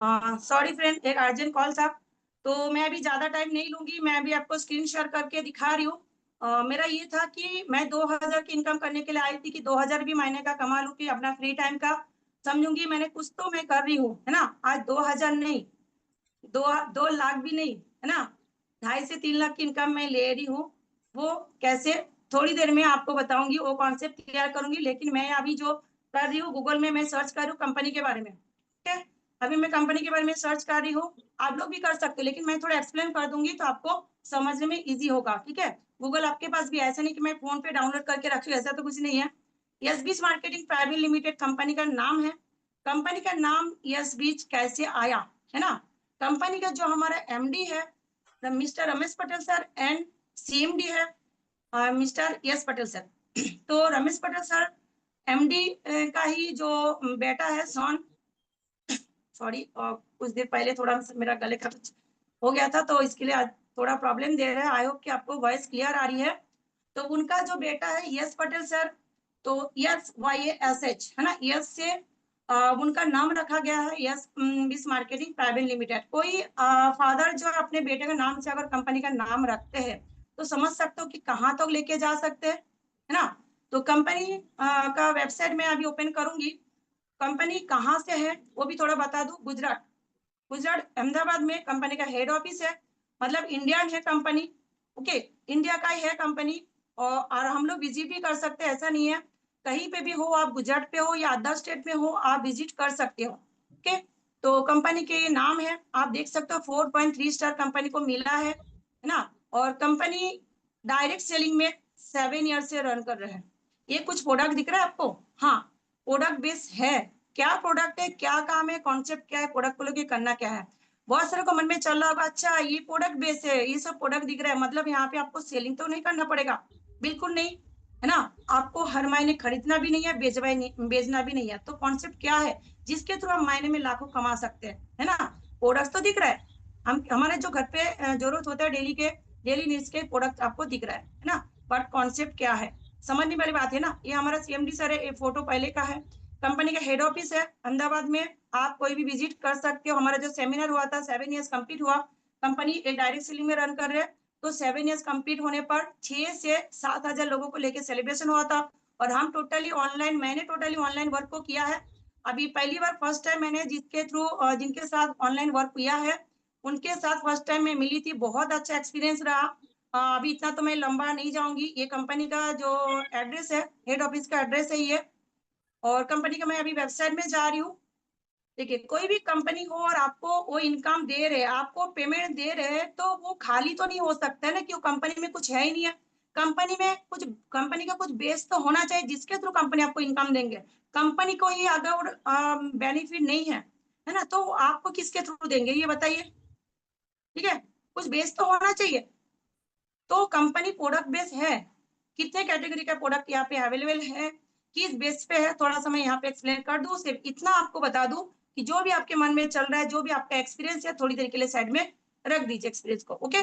Sorry friend, एक urgent call था। तो मैं अभी ज्यादा टाइम नहीं लूंगी, मैं अभी आपको स्क्रीन शेयर करके दिखा रही हूँ। मेरा ये था कि मैं 2000 की इनकम करने के लिए आई थी कि 2000 भी महीने का कमा लूं कि अपना फ्री टाइम का समझूंगी। मैंने कुछ तो मैं कर रही हूँ, है ना। आज 2000 नहीं, 2 लाख भी नहीं, है ना, 2.5 से 3 लाख की इनकम मैं ले रही हूँ। वो कैसे, थोड़ी देर में आपको बताऊंगी, वो कॉन्सेप्ट क्लियर करूंगी। लेकिन मैं अभी जो कर रही हूँ, गूगल में मैं सर्च कर रही हूँ कंपनी के बारे में, ठीक है। अभी मैं कंपनी के बारे में सर्च कर रही हूँ, आप लोग भी कर सकते हो, लेकिन मैं थोड़ा एक्सप्लेन कर दूंगी तो आपको समझने में इजी होगा, ठीक है। गूगल आपके पास भी, ऐसा नहीं कि मैं फोन पे डाउनलोड करके रखी हूँ, ऐसा तो कुछ नहीं है। यस बीच मार्केटिंग प्राइवेट लिमिटेड कंपनी का नाम है। कंपनी का नाम यस बीच कैसे आया, है ना। कंपनी का जो हमारा एमडी है mister Ramesh Patel sir, and CMD है मिस्टर यस पटेल सर। तो रमेश पटेल सर एमडी का ही जो बेटा है सॉन, सॉरी कुछ देर पहले थोड़ा मेरा गले का कुछ हो गया था, तो इसके लिए आज थोड़ा प्रॉब्लम दे रहा है। आई होप कि आपको वॉइस क्लियर आ रही है। तो उनका जो बेटा है यस पटेल सर, तो YASH है ना, यस से उनका नाम रखा गया है यस बिस मार्केटिंग प्राइवेट लिमिटेड। कोई फादर जो अपने बेटे का नाम से अगर कंपनी का नाम रखते हैं तो समझ सकते हो कि कहाँ तक लेके जा सकते हैं, है ना। तो कंपनी का वेबसाइट में अभी ओपन करूंगी। कंपनी कहाँ से है वो भी थोड़ा बता दूं। गुजरात, गुजरात अहमदाबाद में कंपनी का हेड ऑफिस है। मतलब इंडियन है कंपनी, ओके, इंडिया का ही है कंपनी। और हम लोग विजिट भी कर सकते हैं, ऐसा नहीं है। कहीं पे भी हो आप, गुजरात पे हो या अदर स्टेट में हो, आप विजिट कर सकते हो, ओके। तो कंपनी के नाम है, आप देख सकते हो 4.3 स्टार कंपनी को मिला है ना। और कंपनी डायरेक्ट सेलिंग में 7 ईयर से रन कर रहे हैं। ये कुछ प्रोडक्ट दिख रहा है आपको, हाँ, प्रोडक्ट बेस है। क्या प्रोडक्ट है, क्या काम है, कॉन्सेप्ट क्या है, प्रोडक्ट को लेके करना क्या है। बहुत सारे को मन में चल रहा होगा, अच्छा ये प्रोडक्ट बेस है, ये सब प्रोडक्ट दिख रहा है, मतलब यहाँ पे आपको सेलिंग तो नहीं करना पड़ेगा। बिल्कुल नहीं, है ना। आपको हर महीने खरीदना भी नहीं है, बेचना भी नहीं है। तो कॉन्सेप्ट क्या है जिसके थ्रू हम महीने में लाखों कमा सकते हैं, है ना। प्रोडक्ट तो दिख रहा है, हम हमारे जो घर पे जरूरत होता है डेली के, डेली नीड्स के प्रोडक्ट आपको दिख रहा है ना। बट कॉन्सेप्ट क्या है, समझने वाली बात है ना। ये हमारा सीएमडी सर है, ये फोटो पहले का है। कंपनी का हेड ऑफिस है अहमदाबाद में, आप कोई भी विजिट कर सकते हो। हमारा जो सेमिनार हुआ था, 7 ईयर्स कंप्लीट हुआ। कंपनी एक डायरेक्ट सेलिंग में रन कर रहे हैं। तो 7 ईयर्स कंप्लीट होने पर 6 से 7 हजार लोगों को लेकर सेलिब्रेशन हुआ था। और हम टोटली ऑनलाइन, मैंने टोटली ऑनलाइन वर्क को किया है। अभी पहली बार फर्स्ट टाइम मैंने जिसके थ्रू जिनके साथ ऑनलाइन वर्क किया है उनके साथ फर्स्ट टाइम मैं मिली थी। बहुत अच्छा एक्सपीरियंस रहा। अभी इतना तो मैं लंबा नहीं जाऊंगी। ये कंपनी का जो एड्रेस है, हेड ऑफिस का एड्रेस है ये। और कंपनी का मैं अभी वेबसाइट में जा रही हूँ। देखिए, कोई भी कंपनी हो और आपको वो इनकम दे रहे हैं, आपको पेमेंट दे रहे हैं, तो वो खाली तो नहीं हो सकता है ना, क्यों, कंपनी में कुछ है ही नहीं है। कंपनी में कुछ, कंपनी का कुछ बेस तो होना चाहिए जिसके थ्रू कंपनी आपको इनकम देंगे। कंपनी को ही अगर बेनिफिट नहीं है ना, तो आपको किसके थ्रू देंगे ये बताइए, ठीक है। कुछ बेस तो होना चाहिए। तो कंपनी प्रोडक्ट बेस है। कितने कैटेगरी का प्रोडक्ट यहाँ पे अवेलेबल है, किस बेस पे है, थोड़ा सा मैं यहाँ पे एक्सप्लेन कर दूं। सिर्फ इतना आपको बता दूं कि जो भी आपके मन में चल रहा है, जो भी आपका एक्सपीरियंस है, थोड़ी देर के लिए साइड में रख दीजिए एक्सपीरियंस को, ओके।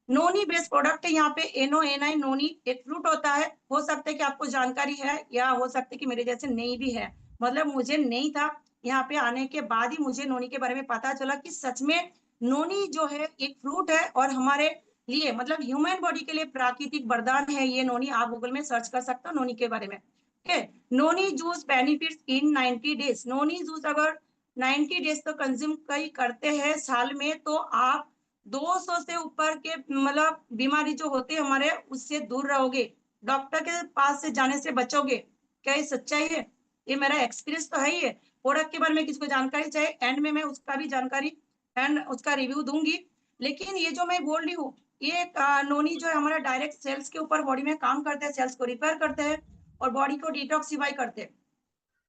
नोनी बेस्ड प्रोडक्ट है यहाँ पे, NONI, नोनी एक फ्रूट होता है। हो सकता है कि आपको जानकारी है, या हो सकता है कि मेरे जैसे नहीं भी है। मतलब मुझे नहीं था, यहाँ पे आने के बाद ही मुझे नोनी के बारे में पता चला कि सच में नोनी जो है एक फ्रूट है और हमारे लिए, मतलब ह्यूमन बॉडी के लिए प्राकृतिक वरदान है ये नोनी। आप गूगल में सर्च कर सकते हो नोनी के बारे में, ठीक है। Noni juice benefits in 90 days. Noni juice अगर 90 डेज तो कंज्यूम कई करते हैं साल में, तो आप 200 से ऊपर के मतलब बीमारी जो होते हैं हमारे, उससे दूर रहोगे, डॉक्टर के पास से जाने से बचोगे। क्या ये सच्चाई है? ये मेरा एक्सपीरियंस तो है ही है। प्रोडक्ट के बारे में किसको जानकारी चाहिए, एंड में मैं उसका भी जानकारी एंड उसका रिव्यू दूंगी। लेकिन ये जो मैं बोल रही हूँ, ये नोनी जो है हमारा डायरेक्ट सेल्स के ऊपर बॉडी में काम करते हैं, सेल्स को रिपेयर करते हैं और बॉडी को डिटॉक्सिफाई करते हैं।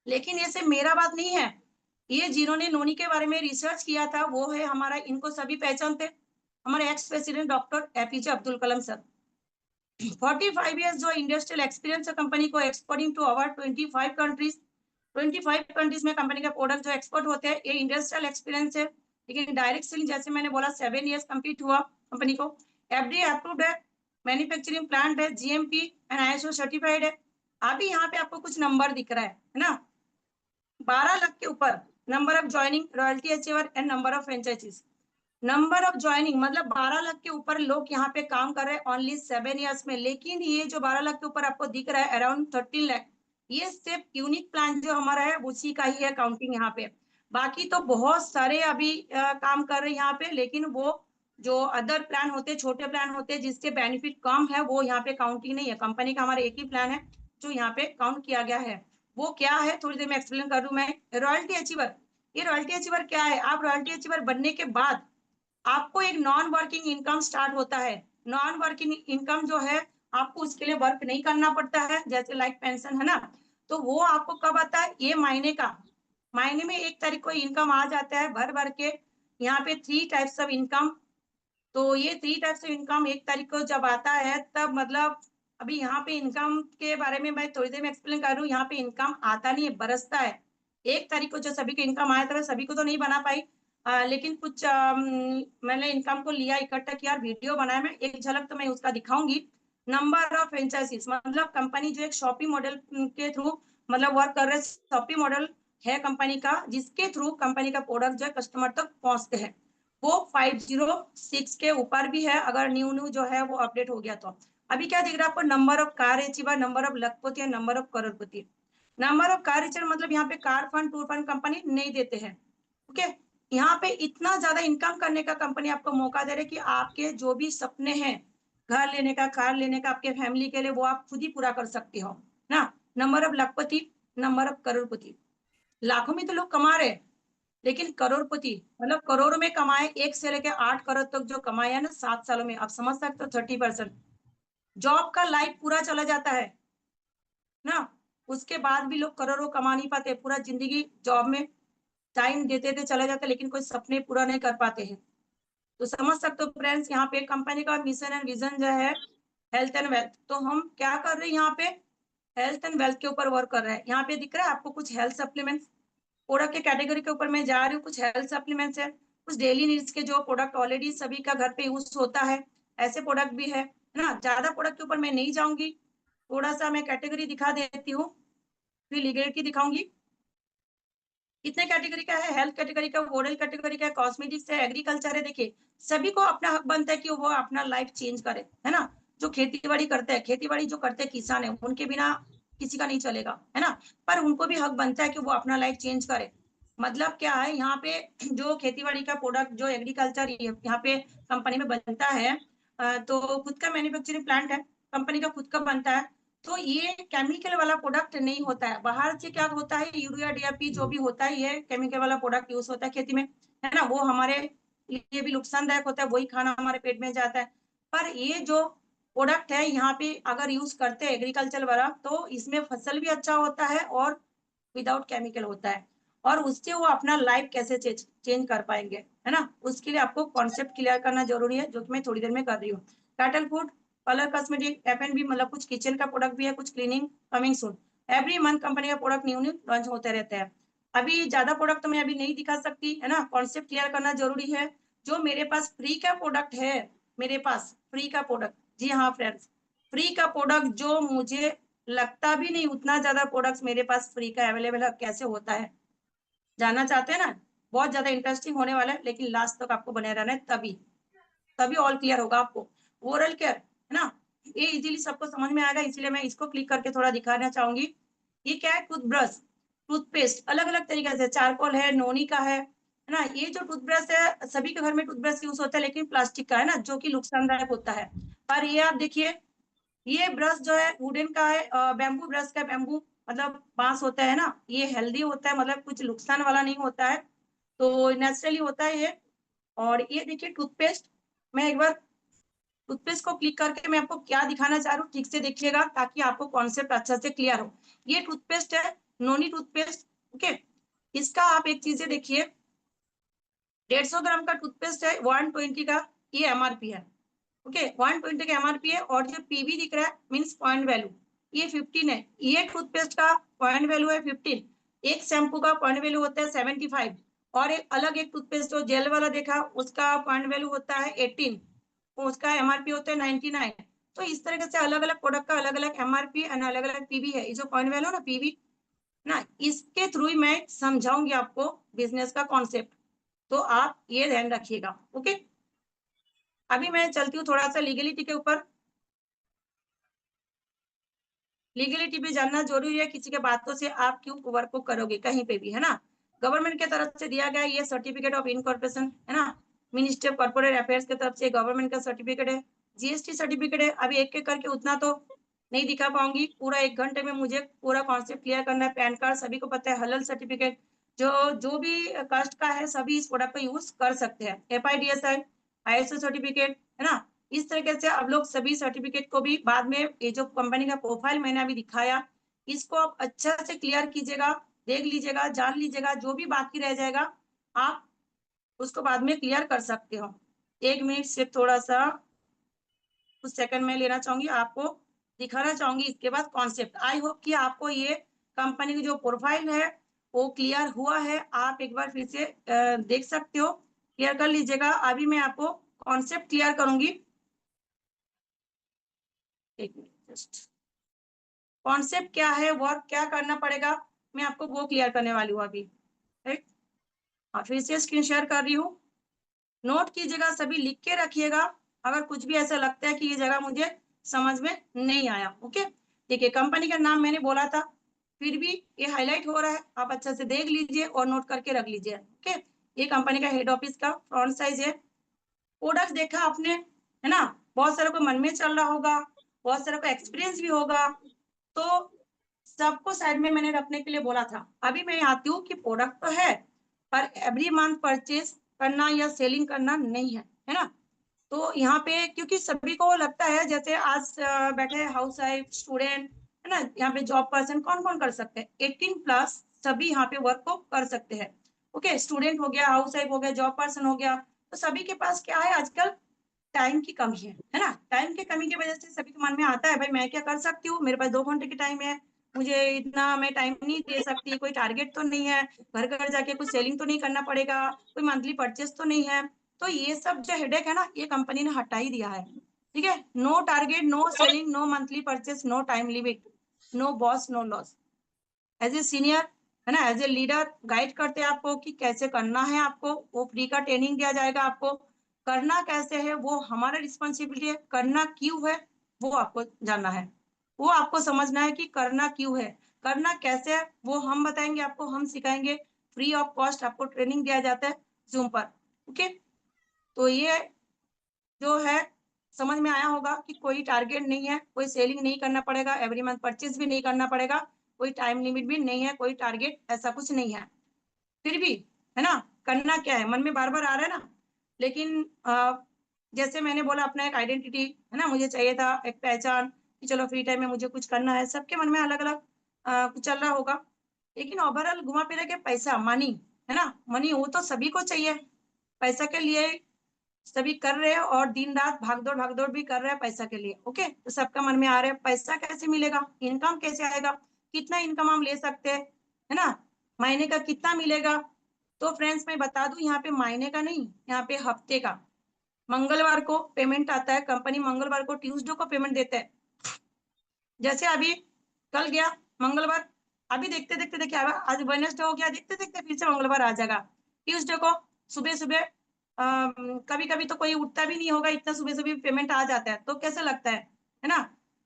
लेकिन ये सिर्फ मेरा बात नहीं है, ये जिन्होंने नोनी के बारे में रिसर्च किया था वो है हमारा, इनको सभी पहचानते, हमारे ex president doctor APJ Abdul Kalam sir. 45 years जो इंडस्ट्रियल एक्सपीरियंस है कंपनी को, exporting to our 25 countries. 25 countries में कंपनी का प्रोडक्ट जो एक्सपोर्ट होते हैं, ये इंडस्ट्रियल एक्सपीरियंस है। लेकिन डायरेक्ट सेलिंग जैसे मैंने बोला 7 ईयर्स कंप्लीट हुआ कंपनी को। FDA अप्रूव्ड है, मैन्युफैक्चरिंग प्लांट है, GMP एंड ISO सर्टिफाइड है। अभी यहाँ पे आपको कुछ नंबर दिख रहा है ना, 12 लाख के ऊपर number of joining royalty achiever and number of franchises. Number of joining मतलब 12 लाख के ऊपर लोग यहाँ पे काम कर रहे हैं ओनली 7 ईयर्स में, लेकिन ये जो 12 लाख के ऊपर आपको दिख रहा है अराउंड 13 लाख, ये सिर्फ यूनिक प्लान जो हमारा है उसी का ही है काउंटिंग यहाँ पे। बाकी तो बहुत सारे अभी काम कर रहे हैं यहाँ पे, लेकिन वो जो अदर प्लान होते हैं, छोटे प्लान होते हैं जिसके बेनिफिट कम है, वो यहाँ पे काउंटिंग नहीं है। कंपनी का हमारा एक ही प्लान है जो यहाँ पे काउंट किया गया है। वो क्या है थोड़ी देर में एक्सप्लेन कर दूं मैं। रॉयल्टी अचीवर, ये रॉयल्टी अचीवर क्या है? आप रॉयल्टी अचीवर बनने के बाद आपको एक नॉन वर्किंग इनकम स्टार्ट होता है। नॉन वर्किंग इनकम जो है आपको उसके लिए वर्क नहीं करना पड़ता है, जैसे लाइक पेंशन है ना, तो वो आपको कब आता है? ये महीने का, महीने में 1 तारीख को इनकम आ जाता है भर भर के। यहाँ पे 3 टाइप्स ऑफ इनकम, तो ये 3 टाइप्स ऑफ इनकम 1 तारीख को जब आता है तब मतलब अभी यहाँ पे इनकम के बारे में मैं थोड़ी देर में एक्सप्लेन कर रही हूँ। यहाँ पे इनकम आता नहीं है, बरसता है। 1 तारीख को जो सभी के इनकम आया था, सभी को तो नहीं बना पाई, लेकिन कुछ मैंने इनकम को लिया, इकट्ठा किया, वीडियो बनाया। मैं एक झलक तो मैं उसका दिखाऊंगी। नंबर ऑफ फ्रेंचाइजीज मतलब कंपनी जो एक शॉपिंग मॉडल के थ्रू मतलब वर्क कर रहे, शॉपिंग मॉडल है कंपनी का, जिसके थ्रू कंपनी का प्रोडक्ट जो है कस्टमर तक पहुंचते हैं, वो 506 के ऊपर भी है अगर न्यू जो है वो अपडेट हो गया तो। अभी क्या दिख रहा है आपको? Number of car achiever, number of lakhpati, number of crorepati. Number of car achiever मतलब यहाँ पे car fund, tour fund company नहीं देते हैं। ओके, यहाँ पे इतना ज्यादा इनकम करने का कंपनी आपको मौका दे रहे कि आपके जो भी सपने हैं, घर लेने का, कार लेने का, आपके फैमिली के लिए, वो आप खुद ही पूरा कर सकते हो ना। Number of lakhpati, number of करोड़पति। लाखों में तो लोग कमा रहे, लेकिन करोड़पति मतलब करोड़ में कमाए, 1 से लेकर 8 करोड़ तक जो कमाया ना 7 सालों में, आप समझ सकते हो 30%। जॉब का लाइफ पूरा चला जाता है ना, उसके बाद भी लोग करोड़ों कमा नहीं पाते, पूरा जिंदगी जॉब में टाइम देते देते चले जाते, लेकिन कोई सपने पूरा नहीं कर पाते हैं। तो समझ सकते हो फ्रेंड्स, यहाँ पे कंपनी का मिशन एंड विजन जो है हेल्थ एंड वेल्थ, तो हम क्या कर रहे हैं यहाँ पे? हेल्थ एंड वेल्थ के ऊपर वर्क कर रहे हैं। यहाँ पे दिख रहा है आपको कुछ हेल्थ सप्लीमेंट्स, प्रोडक्ट के कैटेगरी के ऊपर मैं जा रही हूँ। कुछ हेल्थ सप्लीमेंट्स है, कुछ डेली नीड्स के जो प्रोडक्ट ऑलरेडी सभी का घर पे यूज होता है, ऐसे प्रोडक्ट भी है ना। ज्यादा प्रोडक्ट के ऊपर मैं नहीं जाऊंगी, थोड़ा सा मैं कैटेगरी दिखा देती हूँ, फिर लीगलिटी दिखाऊंगी। कितने कैटेगरी का है? हेल्थ कैटेगरी का, ओरल कैटेगरी का, कॉस्मेटिक्स है, एग्रीकल्चर है। देखिए सभी को अपना हक बनता है कि वो अपना लाइफ चेंज करे, है ना। जो खेती बाड़ी करते हैं, खेती बाड़ी जो करते हैं किसान है, उनके बिना किसी का नहीं चलेगा, है ना। पर उनको भी हक बनता है कि वो अपना लाइफ चेंज करे। मतलब क्या है, यहाँ पे जो खेती बाड़ी का प्रोडक्ट जो एग्रीकल्चर यहाँ पे कंपनी में बनता है, तो खुद का मैन्युफैक्चरिंग प्लांट है, कंपनी का खुद का बनता है, तो ये केमिकल वाला प्रोडक्ट नहीं होता है। बाहर से क्या होता है, यूरिया डीएपी जो भी होता है, ये केमिकल वाला प्रोडक्ट यूज होता है खेती में, है ना। वो हमारे लिए भी नुकसानदायक होता है, वही खाना हमारे पेट में जाता है। पर ये जो प्रोडक्ट है यहाँ पे अगर यूज करते हैं एग्रीकल्चर वाला, तो इसमें फसल भी अच्छा होता है और विदाउट केमिकल होता है, और उससे वो अपना लाइफ कैसे चेंज कर पाएंगे, है ना। उसके लिए आपको कॉन्सेप्ट क्लियर करना जरूरी है, जो कि मैं थोड़ी देर में कर रही हूँ। Cattle food, colour cosmetic, F&B मतलब कुछ किचन का प्रोडक्ट भी है, कुछ cleaning, coming soon. Every month company का प्रोडक्ट न्यू न्यू लॉन्च होते रहते हैं। अभी ज्यादा प्रोडक्ट तो मैं अभी नहीं दिखा सकती, है ना, कॉन्सेप्ट क्लियर करना जरूरी है। जो मेरे पास फ्री का प्रोडक्ट है, मेरे पास फ्री का प्रोडक्ट, जी हाँ फ्रेंड्स, फ्री का प्रोडक्ट जो मुझे लगता भी नहीं उतना ज्यादा प्रोडक्ट्स मेरे पास फ्री का अवेलेबल है, कैसे होता है जानना चाहते हैं ना। बहुत ज्यादा इंटरेस्टिंग होने वाला है, लेकिन लास्ट तक आपको बने रहना है, तभी तभी ऑल क्लियर होगा आपको। ओरल केयर है ना, ये इजीली सबको समझ में आएगा, इसलिए मैं इसको क्लिक करके थोड़ा दिखाना चाहूंगी। ये क्या है? टूथब्रश, टूथपेस्ट अलग अलग तरीके से, चारकोल है, नोनी का है ना। ये जो टूथब्रश है सभी के घर में टूथब्रश यूज होता है, लेकिन प्लास्टिक का है ना, जो कि नुकसानदायक होता है। पर ये आप देखिए, ये ब्रश जो है वुडन का है, बैम्बू ब्रश का, बैम्बू मतलब बांस होता है ना, ये हेल्दी होता है, मतलब कुछ नुकसान वाला नहीं होता है, तो नेचुरली होता है ये। और ये देखिए टूथपेस्ट, मैं एक बार टूथपेस्ट को क्लिक करके मैं आपको क्या दिखाना चाह रहा हूँ ठीक से देखिएगा, ताकि आपको कॉन्सेप्ट अच्छा से क्लियर हो। ये टूथपेस्ट है, नोनी टूथपेस्ट। ओके, इसका आप एक चीजें देखिए, 150 ग्राम का टूथपेस्ट है, 120 का ये एमआरपी है। ओके, 120 का एमआरपी है, और जो पीवी दिख रहा है मीन्स पॉइंट वैल्यू, ये 15 है। ये टूथपेस्ट का पॉइंट वैल्यू है 15। एक शैम्पू का पॉइंट वैल्यू होता है 75, और एक अलग एक टूथपेस्ट जो जेल वाला देखा उसका पॉइंट वैल्यू होता है 18, तो उसका एमआरपी होता है 99। तो इस तरीके से अलग अलग प्रोडक्ट का अलग अलग एमआरपी एंड अलग अलग पीवी है। ये जो पॉइंट वैल्यू ना पीवी, ना, इसके थ्रू ही मैं समझाऊंगी आपको बिजनेस का कॉन्सेप्ट, तो आप ये ध्यान रखिएगा। ओके, अभी मैं चलती हूँ थोड़ा सा लीगलिटी के ऊपर। लीगलिटी भी जानना जरूरी है, किसी के बातों से आप क्यों वर्क को करोगे कहीं पे भी, है ना। गवर्नमेंट के तरफ से दिया गया ये सर्टिफिकेट ऑफ इनकॉर्पोरेशन, है ना। मिनिस्ट्री ऑफ कॉर्पोरेट अफेयर्स की तरफ से गवर्नमेंट का सर्टिफिकेट है, जीएसटी सर्टिफिकेट है। अभी एक एक करके उतना तो नहीं दिखा पाऊंगी, पूरा 1 घंटे में मुझे पूरा कॉन्सेप्ट क्लियर करना है। पैन कार्ड सभी को पता है, हलल सर्टिफिकेट, जो जो भी कास्ट का है सभी इस प्रोडक्ट का यूज कर सकते हैं। FIDSI, ISO सर्टिफिकेट, है ना। इस तरीके से आप लोग सभी सर्टिफिकेट को भी बाद में, ये जो कंपनी का प्रोफाइल मैंने अभी दिखाया, इसको आप अच्छा से क्लियर कीजिएगा, देख लीजिएगा, जान लीजिएगा। जो भी बाकी रह जाएगा आप उसको बाद में क्लियर कर सकते हो। 1 मिनट से थोड़ा सा कुछ सेकंड में लेना चाहूंगी, आपको दिखाना चाहूंगी इसके बाद कॉन्सेप्ट। आई होप कि आपको ये कंपनी की जो प्रोफाइल है वो क्लियर हुआ है। आप एक बार फिर से देख सकते हो, क्लियर कर लीजिएगा। अभी मैं आपको कॉन्सेप्ट क्लियर करूंगी। 1 मिनट जस्ट। कॉन्सेप्ट क्या है, वर्क क्या करना पड़ेगा, मैं आपको वो क्लियर करने वाली हूँ अभी। राइट, और फिर से स्क्रीन शेयर कर रही हूँ, नोट कीजिएगा, सभी लिख के रखिएगा। अगर कुछ भी ऐसा लगता है कि ये जगह मुझे समझ में नहीं आया। ओके, देखिए कंपनी का नाम मैंने बोला था, फिर भी ये हाईलाइट हो रहा है, आप अच्छा से देख लीजिए और नोट करके रख लीजिए। ओके, ये कंपनी का हेड ऑफिस का फ्रंट साइज है। प्रोडक्ट देखा आपने, है ना। बहुत सारे को मन में चल रहा होगा, बहुत सारे को एक्सपीरियंस भी होगा, तो सबको साइड में मैंने रखने के लिए बोला था। अभी मैं आती हूँ कि प्रोडक्ट तो है, पर एवरी मंथ परचेज करना या सेलिंग करना नहीं है ना। तो यहाँ पे क्योंकि सभी को लगता है, जैसे आज बैठे हाउस वाइफ, स्टूडेंट, है ना, यहाँ पे जॉब पर्सन कौन कौन कर सकते हैं, 18+ सभी यहाँ पे वर्क को कर सकते हैं। ओके, स्टूडेंट हो गया, हाउस वाइफ हो गया, जॉब पर्सन हो गया, तो सभी के पास क्या है आजकल, टाइम की कमी है ना। टाइम की कमी की वजह से सभी के मन में आता है, भाई मैं क्या कर सकती हूँ, मेरे पास 2 घंटे की टाइम है, मुझे इतना मैं टाइम नहीं दे सकती, कोई टारगेट तो नहीं है, घर घर जाके कुछ सेलिंग तो नहीं करना पड़ेगा, कोई मंथली परचेस तो नहीं है। तो ये सब जो हेडेक है ना, ये कंपनी ने हटा ही दिया है। ठीक है, no target, no selling, no monthly purchase, no time limit, no boss, no loss. As a senior, है ना, एज ए लीडर गाइड करते हैं आपको कि कैसे करना है, आपको वो फ्री का ट्रेनिंग दिया जाएगा। आपको करना कैसे है वो हमारा रिस्पॉन्सिबिलिटी है, करना क्यों है वो आपको जानना है, वो आपको समझना है कि करना क्यों है, करना कैसे है वो हम बताएंगे आपको, हम सिखाएंगे। फ्री ऑफ कॉस्ट आपको ट्रेनिंग दिया जाता है जूम पर। ओके, तो ये जो है समझ में आया होगा कि कोई टारगेट नहीं है, कोई सेलिंग नहीं करना पड़ेगा, एवरी मंथ परचेज भी नहीं करना पड़ेगा, कोई टाइम लिमिट भी नहीं है, कोई टारगेट ऐसा कुछ नहीं है। फिर भी, है ना, करना क्या है मन में बार बार आ रहा है ना। लेकिन जैसे मैंने बोला, अपना एक आइडेंटिटी, है ना, मुझे चाहिए था एक पहचान कि चलो फ्री टाइम में मुझे कुछ करना है। सबके मन में अलग अलग कुछ चल रहा होगा, लेकिन ओवरऑल घुमा फिरा के पैसा, मनी, है ना, मनी वो तो सभी को चाहिए। पैसा के लिए सभी कर रहे हैं, और दिन रात भागदौड़ भी कर रहे हैं पैसा के लिए। ओके, तो सबका मन में आ रहा है पैसा कैसे मिलेगा, इनकम कैसे आएगा, कितना इनकम हम ले सकते हैं, है ना, महीने का कितना मिलेगा। तो फ्रेंड्स मैं बता दूं, यहाँ पे महीने का नहीं, यहाँ पे हफ्ते का, मंगलवार को पेमेंट आता है। कंपनी मंगलवार को, ट्यूसडे को पेमेंट देते हैं। जैसे अभी कल गया मंगलवार, अभी देखते देखते देखिए आज वेडनेसडे हो गया, देखते देखते फिर से मंगलवार आ जाएगा। ट्यूसडे को सुबह सुबह, कभी कभी तो कोई उठता भी नहीं होगा, इतना सुबह सुबह पेमेंट आ जाता है, तो कैसा लगता है ना।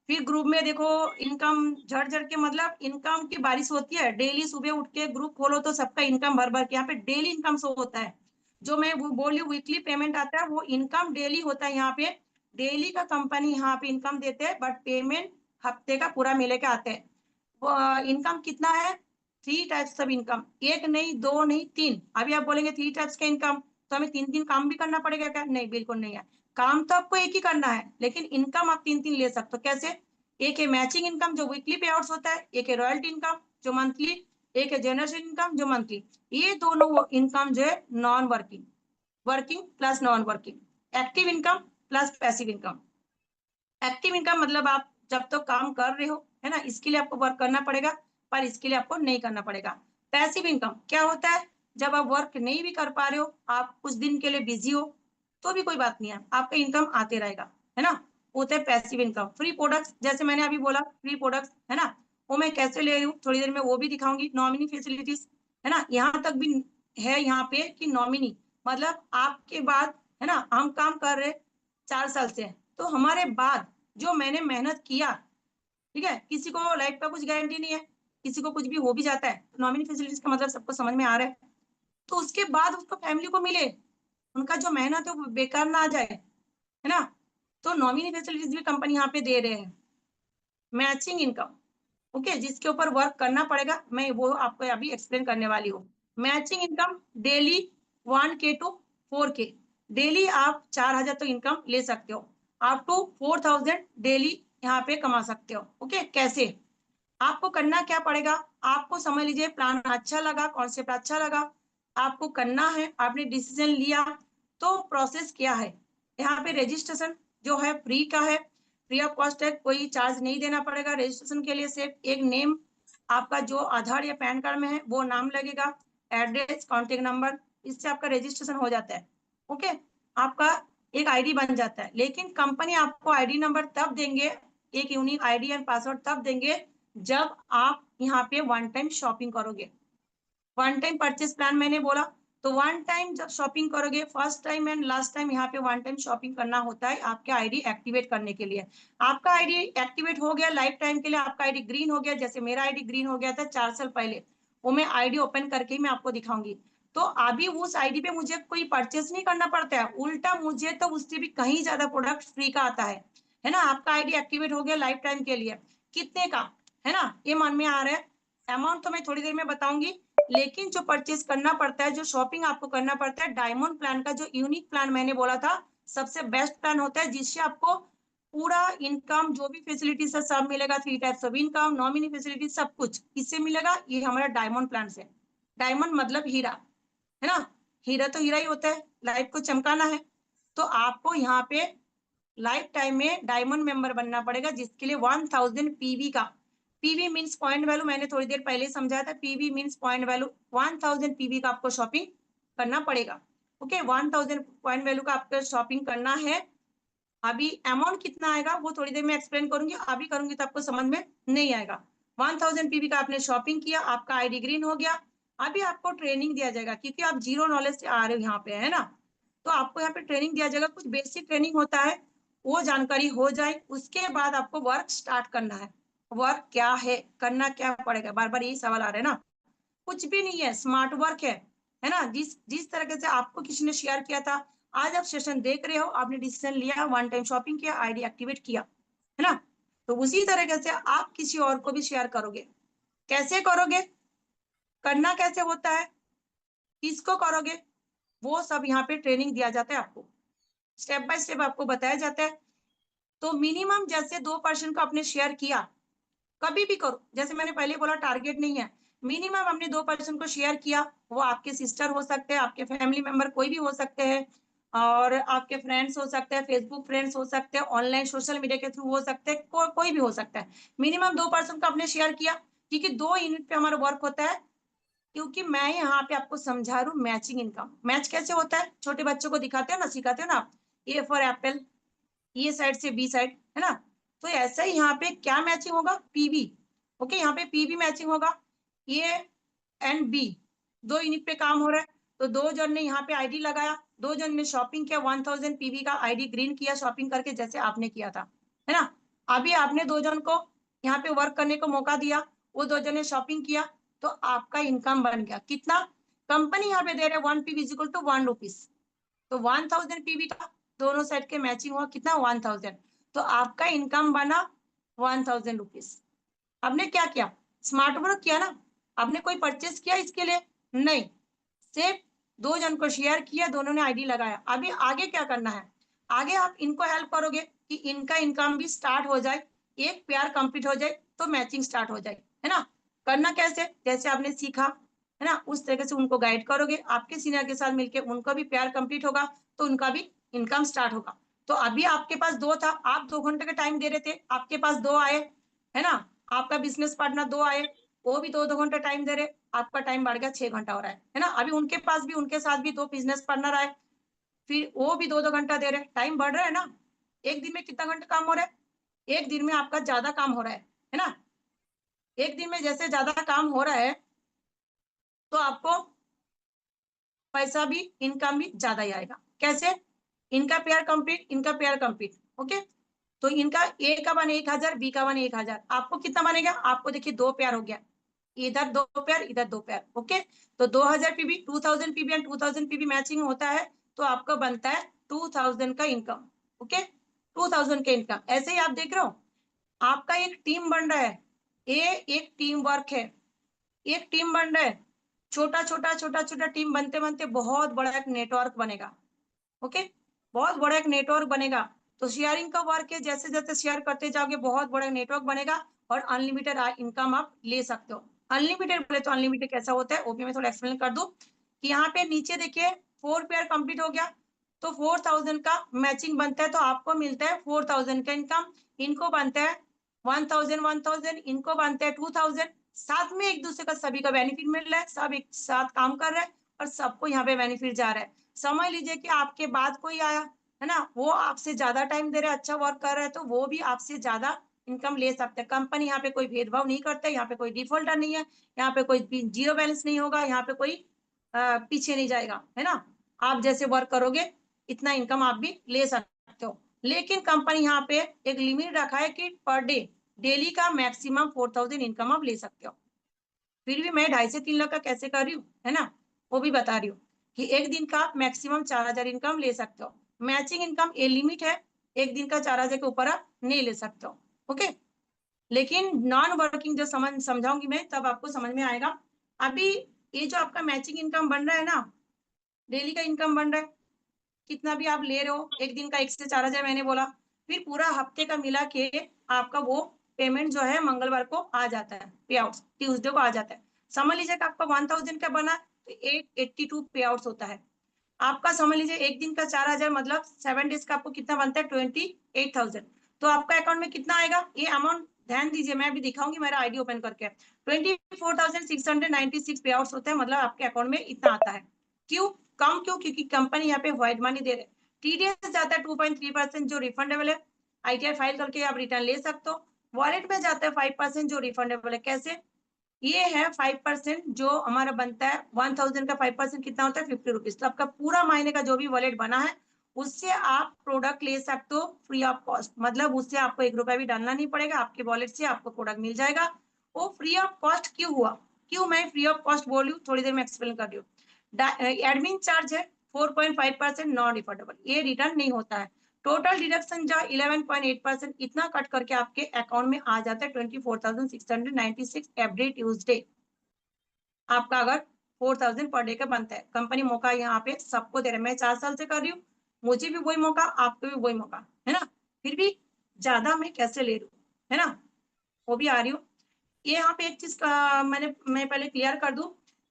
फिर ग्रुप में देखो इनकम झड़ झड़ के, मतलब इनकम की बारिश होती है डेली। सुबह उठ के ग्रुप खोलो तो सबका इनकम भर भर के, यहाँ पे डेली इनकम शो होता है। जो मैं वो बोली वीकली पेमेंट आता है, वो इनकम डेली होता है। यहाँ पे डेली का कंपनी यहाँ पे इनकम देते हैं, बट पेमेंट हफ्ते का पूरा मिले के आते हैं। इनकम कितना है, 3 टाइप्स ऑफ इनकम, एक नहीं, दो नहीं, 3। अभी आप बोलेंगे 3 टाइप्स का इनकम, तो हमें 3 3 काम भी करना पड़ेगा क्या, नहीं, बिल्कुल नहीं है। काम तो आपको एक ही करना है, लेकिन इनकम आप 3 3 ले सकते हो। कैसे, एक है मैचिंग इनकम जो वीकली पे आउट्स होता है, एक है रॉयल्टी इनकम जो मंथली, एक है जनरेशन इनकम जो मंथली। ये दोनों इनकम जो है non working, working plus non working, active income plus passive income. Active income मतलब आप जब तक तो काम कर रहे हो, है ना, इसके लिए आपको वर्क करना पड़ेगा, पर इसके लिए आपको नहीं करना पड़ेगा। पैसिव इनकम क्या होता है, जब आप वर्क नहीं भी कर पा रहे हो, आप कुछ दिन के लिए बिजी हो, तो भी कोई बात नहीं है, आपका इनकम आते रहेगा, है ना। होता है पैसिव इनकम। फ्री प्रोडक्ट्स, जैसे मैंने अभी बोला फ्री प्रोडक्ट्स, है ना, वो मैं कैसे ले रही हूँ थोड़ी देर में वो भी दिखाऊंगी। नॉमिनी फैसिलिटीज है ना, यहाँ तक भी है यहाँ पे कि नॉमिनी मतलब आपके बाद है ना, हम काम कर रहे 4 साल से, तो हमारे बाद जो मैंने मेहनत किया, ठीक है, किसी को लाइफ का कुछ गारंटी नहीं है, किसी को कुछ भी हो भी जाता है। नॉमिनी फैसिलिटीज का मतलब सबको समझ में आ रहा है। तो उसके बाद उसको फैमिली को मिले, उनका जो मेहनत है वो बेकार ना आ जाए, है ना। तो नॉमिनी फैसिलिटीज भी कंपनी यहाँ पे दे रहे हैं। मैचिंग इनकम, ओके, जिसके ऊपर वर्क करना पड़ेगा, मैं वो आपको अभी एक्सप्लेन करने वाली हूँ। Matching income daily 1K to 4K, daily आप 4,000 तो इनकम ले सकते हो, आप टू 4,000 डेली यहाँ पे कमा सकते हो। ओके, कैसे आपको करना क्या पड़ेगा, आपको समझ लीजिए प्लान अच्छा लगा, कॉन्सेप्ट अच्छा लगा, आपको करना है, आपने डिसीजन लिया, तो प्रोसेस क्या है। यहाँ पे रजिस्ट्रेशन जो है फ्री का है, फ्री ऑफ कॉस्ट है, कोई चार्ज नहीं देना पड़ेगा। रजिस्ट्रेशन के लिए सिर्फ एक नेम, आपका जो आधार या पैन कार्ड में है वो नाम लगेगा, एड्रेस, कॉन्टेक्ट नंबर, इससे आपका रजिस्ट्रेशन हो जाता है। ओके, आपका एक आईडी बन जाता है। लेकिन कंपनी आपको आईडी नंबर तब देंगे, एक यूनिक आईडी एंड पासवर्ड तब देंगे जब आप यहाँ पे वन टाइम शॉपिंग करोगे। वन टाइम परचेस प्लान मैंने बोला, तो वन टाइम जब शॉपिंग करोगे, first time and last time यहाँ पे वन टाइम शॉपिंग करना होता है आपके आईडी एक्टिवेट करने के लिए। आपका आईडी एक्टिवेट हो गया लाइफ टाइम के लिए, आपका आईडी ग्रीन हो गया, जैसे मेरा आईडी ग्रीन हो गया था 4 साल पहले, वो मैं आईडी ओपन करके ही मैं आपको दिखाऊंगी। तो अभी उस आईडी पे मुझे कोई परचेस नहीं करना पड़ता है, उल्टा मुझे तो उससे भी कहीं ज्यादा प्रोडक्ट फ्री का आता है ना। आपका आईडी एक्टिवेट हो गया लाइफ टाइम के लिए, कितने का, है ना, ये मन में आ रहा है। अमाउंट तो मैं थोड़ी देर में बताऊंगी, लेकिन जो परचेस करना पड़ता है, जो शॉपिंग आपको करना पड़ता है, डायमंड प्लान का जो यूनिक प्लान मैंने बोला था, सबसे बेस्ट प्लान होता है, जिससे आपको पूरा इनकम जो भी फैसिलिटीज है सब मिलेगा। 3 types of income, nominee facilities, सब कुछ इससे मिलेगा। ये हमारा डायमंड प्लान से, डायमंड मतलब हीरा, है ना, हीरा तो हीरा ही होता है, लाइफ को चमकाना है। तो आपको यहाँ पे लाइफ टाइम में डायमंड मेंबर बनना पड़ेगा, जिसके लिए 1000 पीवी का, पीवी मींस पॉइंट वैल्यू, मैंने थोड़ी देर पहले समझाया था, PV means point value, 1000 PV का आपको शॉपिंग करना पड़ेगा। ओके, 1000 पॉइंट वैल्यू का आपको शॉपिंग करना है। अभी अमाउंट कितना आएगा वो थोड़ी देर में एक्सप्लेन करूंगी, अभी करूंगी तो आपको समझ में नहीं आएगा। 1000 पीवी का आपने शॉपिंग किया, आपका आईडी ग्रीन हो गया। अभी आपको ट्रेनिंग दिया जाएगा, क्योंकि आप जीरो नॉलेज से आ रहे हो यहाँ पे, है ना, तो आपको यहाँ पे ट्रेनिंग दिया जाएगा, कुछ बेसिक ट्रेनिंग होता है, वो जानकारी हो जाए उसके बाद आपको वर्क स्टार्ट करना है। वर्क क्या है, करना क्या पड़ेगा, बार बार यही सवाल आ रहा है ना। कुछ भी नहीं है, स्मार्ट वर्क है ना। जिस जिस तरीके से आपको किसी ने शेयर किया था, आज आप सेशन देख रहे हो, आपने डिसीजन लिया, वन टाइम शॉपिंग किया, आईडी एक्टिवेट किया, है ना, तो उसी तरीके से आप किसी और को भी शेयर करोगे। कैसे करोगे, करना कैसे होता है, किसको करोगे, वो सब यहाँ पे ट्रेनिंग दिया जाता है आपको, स्टेप बाय स्टेप आपको बताया जाता है। तो मिनिमम जैसे 2% को आपने शेयर किया, कभी भी करो, जैसे मैंने पहले बोला टारगेट नहीं है, मिनिमम हमने 2% को शेयर किया, वो आपके सिस्टर हो सकते हैं, आपके फैमिली मेंबर कोई भी हो सकते हैं, और आपके फ्रेंड्स हो सकते हैं, फेसबुक फ्रेंड्स हो सकते हैं, ऑनलाइन सोशल मीडिया के थ्रू हो सकते हैं, कोई भी हो सकता है। मिनिमम 2% को आपने शेयर किया, क्योंकि 2 यूनिट पे हमारा वर्क होता है। क्योंकि मैं यहाँ पे आपको समझा रहा हूँ मैचिंग इनकम, मैच कैसे होता है, छोटे बच्चों को दिखाते हो ना, सिखाते हो ना, ए फॉर एप्पल, ये साइड से बी साइड, है ना, तो ऐसा ही यहाँ पे क्या मैचिंग होगा, पीवी। ओके, यहाँ पे पीवी मैचिंग होगा, ए एंड बी, 2 यूनिट पे काम हो रहा है, तो 2 जन ने यहाँ पे आईडी लगाया, 2 जन ने शॉपिंग किया, 1000 पीवी का आईडी ग्रीन किया शॉपिंग करके, जैसे आपने किया था, है ना। अभी आपने 2 जन को यहाँ पे वर्क करने को मौका दिया, वो 2 जन ने शॉपिंग किया, तो आपका इनकम बन गया कितना, कंपनी यहाँ पे दे रहे 1 पीवी इक्वल टू 1 रुपीज, तो 1000 पीवी का दोनों साइड के मैचिंग हुआ कितना, 1000, तो आपका इनकम बना 1000 रुपीज। आपने क्या किया, स्मार्ट वर्क किया ना, आपने कोई परचेस किया इसके लिए नहीं, सिर्फ 2 जन को शेयर किया, दोनों ने आईडी लगाया। अभी आगे क्या करना है, आगे आप इनको हेल्प करोगे कि इनका इनकम भी स्टार्ट हो जाए, एक पेयर कंप्लीट हो जाए तो मैचिंग स्टार्ट हो जाए, है ना। करना कैसे, जैसे आपने सीखा, है ना, उस तरीके से उनको गाइड करोगे, आपके सीनियर के साथ मिलकर उनको भी पेयर कंप्लीट होगा, तो उनका भी इनकम स्टार्ट होगा। तो अभी आपके पास 2 था, आप 2 घंटे का टाइम दे रहे थे, आपके पास 2 आए, है ना, आपका बिजनेस पार्टनर 2 आए, वो भी 2-2 घंटे टाइम दे रहे, आपका टाइम बढ़ गया 6 घंटा हो रहा है ना। अभी उनके पास भी, उनके साथ भी 2 बिजनेस पार्टनर आए, फिर वो भी 2-2 घंटा दे रहे, टाइम बढ़ रहा है ना। एक दिन में कितना घंटा काम हो रहा है, एक दिन में आपका ज्यादा काम हो रहा है ना। एक दिन में जैसे ज्यादा काम हो रहा है तो आपको पैसा भी, इनकम भी ज्यादा ही आएगा। कैसे? इनका पेयर कंप्लीट, इनका पेयर कंप्लीट। ओके, तो इनका ए का बने 1000, बी का बने 1000, आपको कितना बनेगा? आपको देखिए 2 पेयर हो गया, इधर 2 पेयर, इधर 2 पेयर। ओके, तो 2000 PB, 2000 PB and 2000 PB matching होता है तो आपको बनता है 2000 का इनकम। ओके, 2000 का इनकम। ऐसे ही आप देख रहे हो आपका एक टीम बन रहा है, ये एक टीम वर्क है, एक टीम बन रहा है, छोटा छोटा छोटा छोटा टीम बनते बनते बहुत बड़ा एक नेटवर्क बनेगा। ओके, बहुत बड़ा एक नेटवर्क बनेगा। तो शेयरिंग का वर्क है, जैसे जैसे शेयर करते जाओगे बहुत बड़ा नेटवर्क बनेगा और अनलिमिटेड इनकम आप ले सकते हो। अनलिमिटेड बोले तो अनलिमिटेड कैसा होता है वो भी मैं थोड़ा एक्सप्लेन कर दूं कि यहाँ पे नीचे देखिए 4 पेयर कंप्लीट हो गया तो 4000 का मैचिंग बनता है तो आपको मिलता है 4000 का इनकम। इनको बनता है 1000 1000, इनको बनता है 2000। साथ में एक दूसरे का सभी का बेनिफिट मिल रहा है, सब एक साथ काम कर रहे हैं और सबको यहाँ पे बेनिफिट जा रहा है। समझ लीजिए कि आपके बाद कोई आया है ना, वो आपसे ज्यादा टाइम दे रहा है, अच्छा वर्क कर रहा है तो वो भी आपसे ज्यादा इनकम ले सकते हैं। कंपनी यहाँ पे कोई भेदभाव नहीं करता, यहाँ पे कोई डिफॉल्टर नहीं है, यहाँ पे कोई जीरो बैलेंस नहीं होगा, यहाँ पे कोई पीछे नहीं जाएगा, है ना। आप जैसे वर्क करोगे इतना इनकम आप भी ले सकते हो। लेकिन कंपनी यहाँ पे एक लिमिट रखा है कि पर डे, डेली का मैक्सिमम 4000 इनकम आप ले सकते हो। फिर भी मैं 2.5 से 3 लाख का कैसे कर रही हूँ, है ना, वो भी बता रही हूँ कि एक दिन का मैक्सिमम 4000 इनकम ले सकते हो। मैचिंग इनकम ये लिमिट है, एक दिन का 4000 के ऊपर आप नहीं ले सकते हो। ओके, लेकिन नॉन वर्किंग जो समझाऊंगी मैं तब आपको समझ में आएगा। अभी ये जो आपका मैचिंग इनकम बन रहा है ना, डेली का इनकम बन रहा है, कितना भी आप ले रहे हो, एक दिन का 1 से 4000 मैंने बोला, फिर पूरा हफ्ते का मिला के आपका वो पेमेंट जो है मंगलवार को आ जाता है, पे आउट ट्यूजडे को आ जाता है। समझ लीजिए कि आपका 1000 का बना तो 882 पे आउट होता है आपका। समझ लीजिए एक दिन का 4000 मतलब 7 डेज का आपको कितना बनता है 28,000। तो आपका अकाउंट में कितना आएगा ये अमाउंट ध्यान दीजिए, मैं अभी दिखाऊंगी मेरा आईडी ओपन करके। 24,696 पे आउट होता है, मतलब आपके अकाउंट में इतना आता है। क्यों कम? क्यों? क्योंकि कंपनी यहाँ पे व्हाइट मनी दे रहे। टीडीएस जाता है 2.3% जो रिफंडेबल है, आईटीआर फाइल करके आप रिटर्न ले सकते हो। वॉलेट में जाता है 5% जो रिफंडेबल है। कैसे? ये है 5% जो हमारा बनता है 1000 का 5% कितना होता है 50 रुपीज। तो आपका पूरा महीने का जो भी वॉलेट बना है उससे आप प्रोडक्ट ले सकते हो फ्री ऑफ कॉस्ट, मतलब उससे आपको 1 रुपया भी डालना नहीं पड़ेगा, आपके वॉलेट से आपको प्रोडक्ट मिल जाएगा। वो फ्री ऑफ कॉस्ट क्यों हुआ? क्यों मैं फ्री ऑफ कॉस्ट बोल रही हूँ, थोड़ी देर में एक्सप्लेन कर रही हूँ। एडमिन चार्ज है 4.5% नॉन रिफंडेबल, ये रिटर्न नहीं होता है। टोटल डिडक्शन जो 11.8% इतना कट करके आपके अकाउंट में आ जाता है 24,696 एवरी ट्यूजडे। आपका अगर 4000 पर डे का बनता है, कंपनी मौका यहाँ पे सबको दे रहे हैं। मैं 4 साल से कर रही हूँ, मुझे भी वही मौका, आपको भी वही मौका, है ना। फिर भी ज्यादा मैं कैसे ले रही हूँ, है ना, वो भी आ रही हूँ। ये यहाँ पे एक चीज का मैं पहले क्लियर कर दूं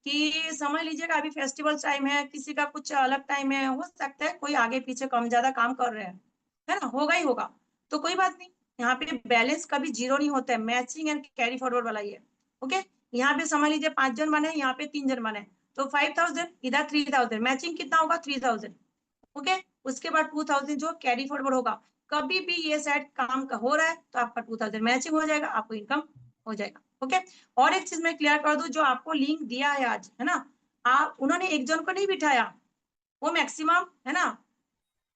कि समझ लीजिएगा अभी फेस्टिवल टाइम है, किसी का कुछ अलग टाइम है, हो सकता है कोई आगे पीछे कम ज्यादा काम कर रहे हैं, है ना, होगा ही होगा। तो कोई बात नहीं, यहाँ पे बैलेंस कभी जीरो नहीं होता है, मैचिंग एंड कैरी फॉरवर्ड वाला ही है। ओके, यहाँ पे समझ लीजिए 5 जन बने, यहाँ पे 3 जन बने, तो 5000 इधर 3000, मैचिंग कितना होगा 3000। ओके, उसके बाद 2000 जो कैरी फॉरवर्ड होगा। कभी भी ये साइड काम का हो रहा है तो आपका 2000 मैचिंग हो जाएगा, आपको इनकम हो जाएगा। ओके, और एक चीज मैं क्लियर कर दूं, जो आपको लिंक दिया है आज, है ना, आप उन्होंने एक जन को नहीं बिठाया, वो मैक्सिमम, है ना,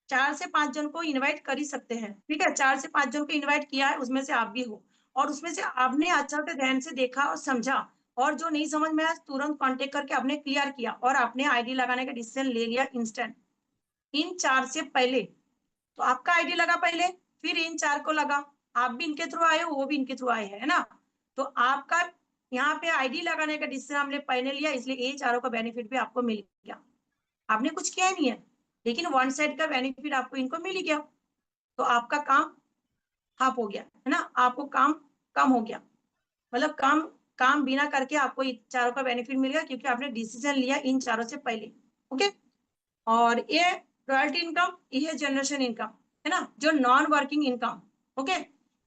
4 से 5 जन को इनवाइट कर ही सकते हैं। ठीक है, 4 से 5 जन को इनवाइट किया है, उसमें से आप भी हो, और उसमें से आपने अच्छा से ध्यान से देखा और समझा, और जो नहीं समझ में आया तुरंत कांटेक्ट करके आपने क्लियर किया और आपने आईडी लगाने का डिसीजन ले लिया इंस्टेंट। इन 4 से पहले तो आपका आईडी लगा पहले, फिर इन 4 को लगा, आप भी इनके थ्रू आए हो, वो भी इनके थ्रू आए हैं, है ना। तो आपका यहाँ पे आईडी लगाने का डिसीजन हमने पहले लिया, इसलिए ये चारों का बेनिफिट भी आपको मिल गया। आपने कुछ किया ही नहीं है, लेकिन वन साइड का बेनिफिट आपको इनको मिल गया, तो आपका काम हाफ हो गया, है ना, आपको काम कम हो गया, मतलब काम काम बिना करके आपको इन चारों का बेनिफिट मिल गया क्योंकि आपने डिसीजन लिया इन चारों से पहले। ओके, और ये रॉयल्टी इनकम, ये है जनरेशन इनकम, है ना, जो नॉन वर्किंग इनकम। ओके,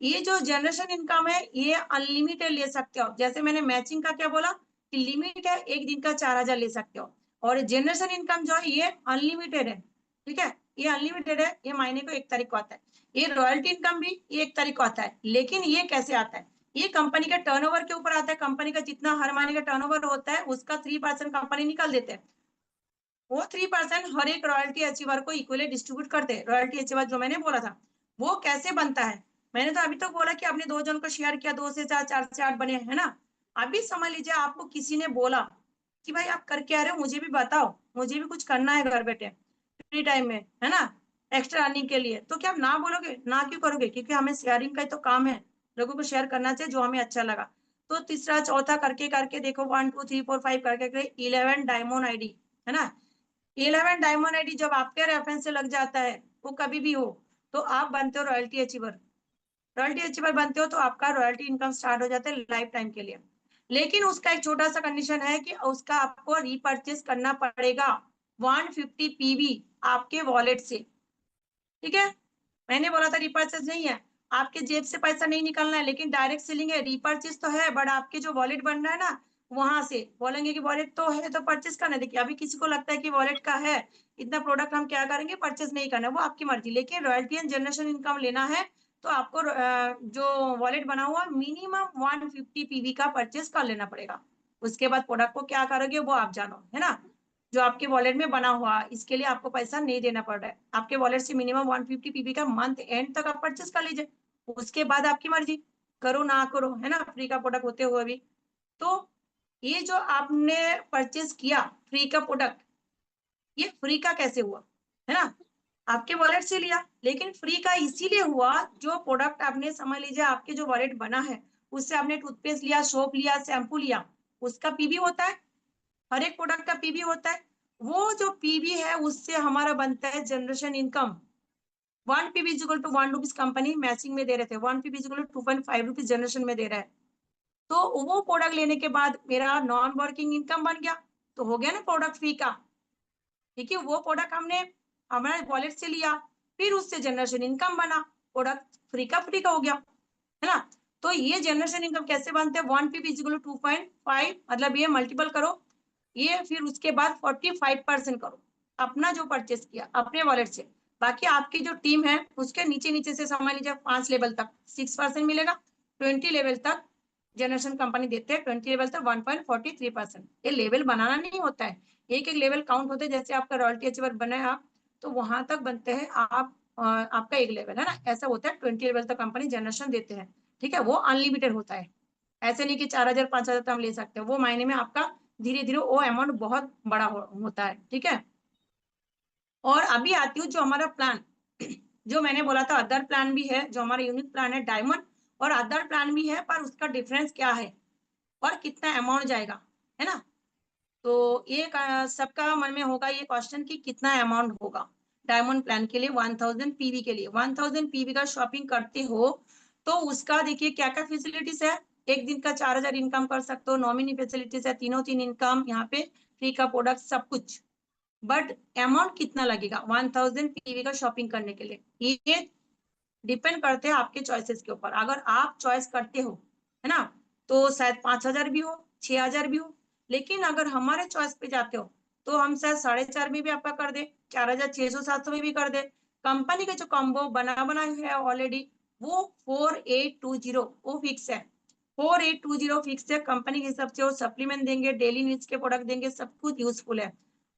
ये जो जनरेशन इनकम है ये अनलिमिटेड ले सकते हो। जैसे मैंने मैचिंग का क्या बोला कि लिमिट है, एक दिन का 4000 ले सकते हो, और जनरेशन इनकम जो है ये अनलिमिटेड है। ठीक है, ये अनलिमिटेड है, ये महीने को 1 तारीख को आता है। ये रॉयल्टी इनकम भी ये 1 तारीख को आता है, लेकिन ये कैसे आता है, ये कंपनी के टर्नओवर के ऊपर आता है। कंपनी का जितना हर महीने का टर्नओवर होता है उसका 3% कंपनी निकाल देते हैं। वो 3% हर एक रॉयल्टी अचीवर को इक्वली डिस्ट्रीब्यूट करते हैं। रॉयल्टी अचीवर जो मैंने बोला था वो कैसे बनता है, मैंने तो अभी तक बोला कि आपने 2 जन को शेयर किया, 2 से 4, 4 से 8 बने, है ना। अभी समझ लीजिए आपको किसी ने बोला कि भाई आप कर क्या रहे हो, मुझे भी बताओ, मुझे भी कुछ करना है घर बैठे फ्री टाइम में, है ना, एक्स्ट्रा अर्निंग के लिए। तो क्या आप ना बोलोगे? ना क्यों करोगे? क्योंकि हमें शेयरिंग का ही तो काम है, लोगों को शेयर करना चाहिए जो हमें अच्छा लगा। तो तीसरा चौथा करके करके देखो 1 2 3 4 5 करके 11 डायमंड आईडी, है ना। 11 डायमंड आईडी जब आपके रेफरेंस से लग जाता है, वो कभी भी हो, तो आप बनते हो रॉयल्टी अचीवर। रॉयल्टी अचीवर बनते हो तो आपका रॉयल्टी इनकम स्टार्ट हो जाता है लाइफ टाइम के लिए। लेकिन उसका एक छोटा सा कंडीशन है कि उसका आपको रीपर्चेस करना पड़ेगा 150 पीवी आपके वॉलेट से, ठीक है। मैंने बोला था रिपर्चेस नहीं है, आपके जेब से पैसा नहीं निकलना है, लेकिन डायरेक्ट सेलिंग है। रिपर्चेस तो है बट आपके जो वॉलेट बन रहा है ना, वहां से बोलेंगे कि वॉलेट तो है तो परचेस करना है। देखिए अभी किसी को लगता है कि वॉलेट का है, इतना प्रोडक्ट हम क्या करेंगे, परचेस नहीं करना, वो आपकी मर्जी। लेकिन रॉयल्टी एंड जनरेशन इनकम लेना है तो आपको जो वॉलेट बना हुआ मिनिमम 150 पीवी का परचेस कर लेना पड़ेगा। उसके बाद प्रोडक्ट को क्या करोगे वो आप जानो, है ना। जो आपके वॉलेट में बना हुआ, इसके लिए आपको पैसा नहीं देना पड़ रहा है। आपके वॉलेट से मिनिमम 150 पीबी का मंथ एंड तक आप परचेस कर लीजिए, उसके बाद आपकी मर्जी, करो ना करो, है ना, फ्री का प्रोडक्ट होते हुए भी। तो ये जो आपने परचेस किया फ्री का प्रोडक्ट, ये फ्री का कैसे हुआ, है ना, आपके वॉलेट से लिया। लेकिन फ्री का इसीलिए हुआ, जो प्रोडक्ट आपने समझ लीजिए आपके जो वॉलेट बना है उससे आपने टूथपेस्ट लिया, सोप लिया, शैम्पू लिया, उसका पीबी होता है, हर एक प्रोडक्ट का पीबी होता है। वो जो पीबी है उससे हमारा बनता है generation income. 1 PB is equal to 1 rupees, company matching में दे रहे थे, 1 PB is equal to 2.5 rupees generation में दे रहा है। तो वो प्रोडक्ट लेने के बाद मेरा नॉन वर्किंग इनकम बन गया, तो हो गया ना प्रोडक्ट फ्री का। देखिए वो प्रोडक्ट हमने हमारे वॉलेट से लिया, फिर उससे जनरेशन इनकम बना, प्रोडक्ट फ्री का हो गया, है ना। तो ये जनरेशन इनकम कैसे बनते हैं, 1 पीबी इज इक्वल टू 2.5, मतलब ये मल्टीपल करो, ये फिर उसके बाद 45% करो अपना जो परचेस किया अपने वॉलेट से। बाकी आपकी जो टीम है उसके नीचे नीचे से समझ लीजिए 5 लेवल तक 6% मिलेगा, 20 लेवल तक जनरेशन कंपनी देते हैं, 20 लेवल तक 1.43%। ये लेवल बनाना नहीं होता है, एक एक लेवल काउंट होते हैं। जैसे आपका रॉयल्टी अचीवर बना है आप, तो वहां तक बनते हैं आप, आपका एक लेवल है ना, ऐसा होता है। 20 लेवल तक कंपनी जनरेशन देते हैं, ठीक है। वो अनलिमिटेड होता है, ऐसे नहीं कि 4,000 5,000 तक हम ले सकते हैं। वो महीने में आपका धीरे धीरे वो अमाउंट बहुत बड़ा होता है, ठीक है। और अभी आती हूँ जो हमारा प्लान, जो मैंने बोला था अदर प्लान भी है, जो हमारा यूनिक प्लान है डायमंड, और अदर प्लान भी है, पर उसका डिफरेंस क्या है और कितना अमाउंट जाएगा, है ना। तो ये सबका मन में होगा ये क्वेश्चन कि कितना अमाउंट होगा डायमंड प्लान के लिए। 1000 पीवी के लिए 1000 पीवी का शॉपिंग करते हो तो उसका देखिए क्या क्या फैसिलिटीज है। एक दिन का 4000 इनकम कर सकते हो, नॉमिनी फैसिलिटीज है, तीनों तीन इनकम यहाँ पे, फ्री का प्रोडक्ट सब कुछ। बट अमाउंट कितना लगेगा 1000 पीवी का शॉपिंग करने के लिए, ये डिपेंड करते हैं आपके चॉइसेस के ऊपर। अगर आप चॉइस करते हो, है ना, तो शायद 5000 भी हो, 6000 भी हो। लेकिन अगर हमारे चॉइस पे जाते हो तो हम शायद 4.5 में भी आपका कर दे, 4600 700 में भी कर दे। कंपनी का जो कॉम्बो बना है ऑलरेडी, वो 4820 वो फिक्स है, 4820 फिक्स है कंपनी के हिसाब से। वो सप्लीमेंट देंगे, डेली नीड्स के प्रोडक्ट देंगे, सब कुछ यूजफुल है।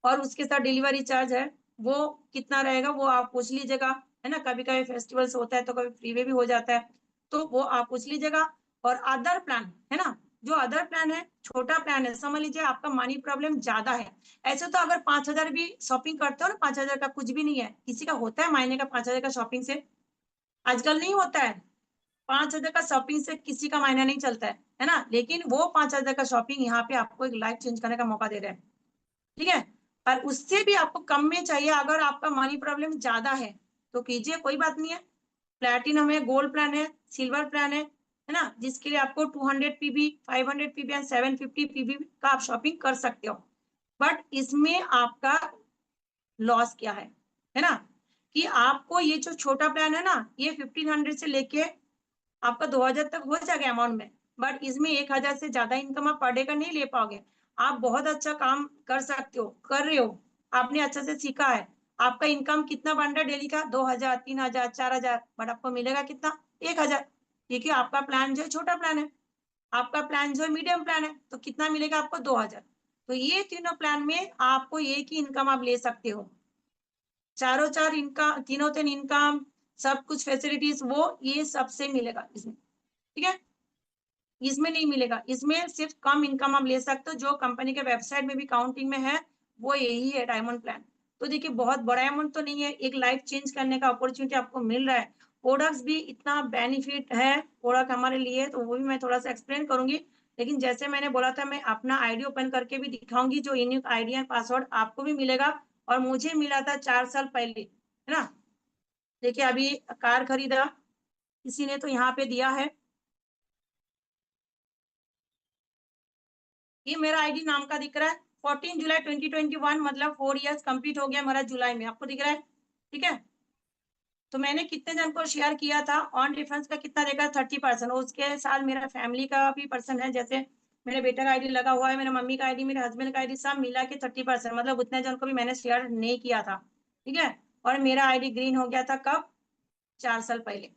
और उसके साथ डिलीवरी चार्ज है, वो कितना रहेगा वो आप पूछ लीजिएगा, है ना। कभी कभी फेस्टिवल्स होता है तो कभी फ्री में भी हो जाता है, तो वो आप पूछ लीजिएगा। और अदर प्लान, है ना, जो अदर प्लान है छोटा प्लान है, समझ लीजिए आपका मनी प्रॉब्लम ज्यादा है। ऐसे तो अगर 5000 भी शॉपिंग करते हो ना, 5000 का कुछ भी नहीं है, किसी का होता है महीने का 5000 का शॉपिंग से, आजकल नहीं होता है। 5000 का शॉपिंग से किसी का महीना नहीं चलता है ना। लेकिन वो 5000 का शॉपिंग यहाँ पे आपको एक लाइफ चेंज करने का मौका दे रहे हैं, ठीक है। पर उससे भी आपको कम में चाहिए, अगर आपका मनी प्रॉब्लम ज्यादा है तो कीजिए, कोई बात नहीं है। प्लैटिनम है, गोल्ड प्लान है, सिल्वर प्लान है ना, जिसके लिए आपको 200 पीबी, 500 पीबी एंड 750 पीबी का आप शॉपिंग कर सकते हो। बट इसमें आपका लॉस क्या है ना, कि आपको ये जो छोटा प्लान है ना, ये 1500 से लेके आपका 2000 तक हो जाएगा अमाउंट में। बट इसमें 1000 से ज्यादा इनकम आप पर डे का नहीं ले पाओगे। आप बहुत अच्छा काम कर सकते हो, कर रहे हो, आपने अच्छा से सीखा है, आपका इनकम कितना बन रहा है डेली का, 2000 3000 4000, बट आपको मिलेगा कितना, 1000। क्योंकि आपका प्लान जो है छोटा प्लान है, आपका प्लान जो है मीडियम प्लान है, तो कितना मिलेगा आपको 2000। तो ये तीनों प्लान में आपको एक ही इनकम आप ले सकते हो, चारों चार इनकम, तीनों तीन इनकम, सब कुछ फैसिलिटीज वो ये सबसे मिलेगा इसमें, ठीक है। इसमें नहीं मिलेगा, इसमें सिर्फ कम इनकम आप ले सकते हो, जो कंपनी के वेबसाइट में भी काउंटिंग में है वो यही है डायमंड प्लान। तो देखिए बहुत बड़ा अमाउंट तो नहीं है, एक लाइफ चेंज करने का अपॉर्चुनिटी आपको मिल रहा है। प्रोडक्ट्स भी इतना बेनिफिट है प्रोडक्ट हमारे लिए, तो वो भी मैं थोड़ा सा एक्सप्लेन करूंगी। लेकिन जैसे मैंने बोला था, मैं अपना आईडी ओपन करके भी दिखाऊंगी, जो यूनिक आईडी एंड पासवर्ड आपको भी मिलेगा, और मुझे मिला था 4 साल पहले, है ना। देखिए अभी कार खरीदा किसी ने, तो यहाँ पे दिया है, ये मेरा आईडी नाम का दिख रहा है, 14 जुलाई 2021, मतलब 4 इयर्स कंप्लीट हो गया मेरा जुलाई में, आपको दिख रहा है, ठीक है। तो मैंने कितने जन को शेयर किया था, ऑन डिफरेंस का कितना देखा, 30%। उसके साथ मेरा फैमिली का भी पर्सन है, जैसे मेरे बेटा का आईडी लगा हुआ है, मेरे मम्मी का आईडी, मेरे हस्बैंड का आईडी, सब मिला के 30%, मतलब उतने जन को भी मैंने शेयर नहीं किया था, ठीक है। और मेरा आईडी ग्रीन हो गया था कब, 4 साल पहले,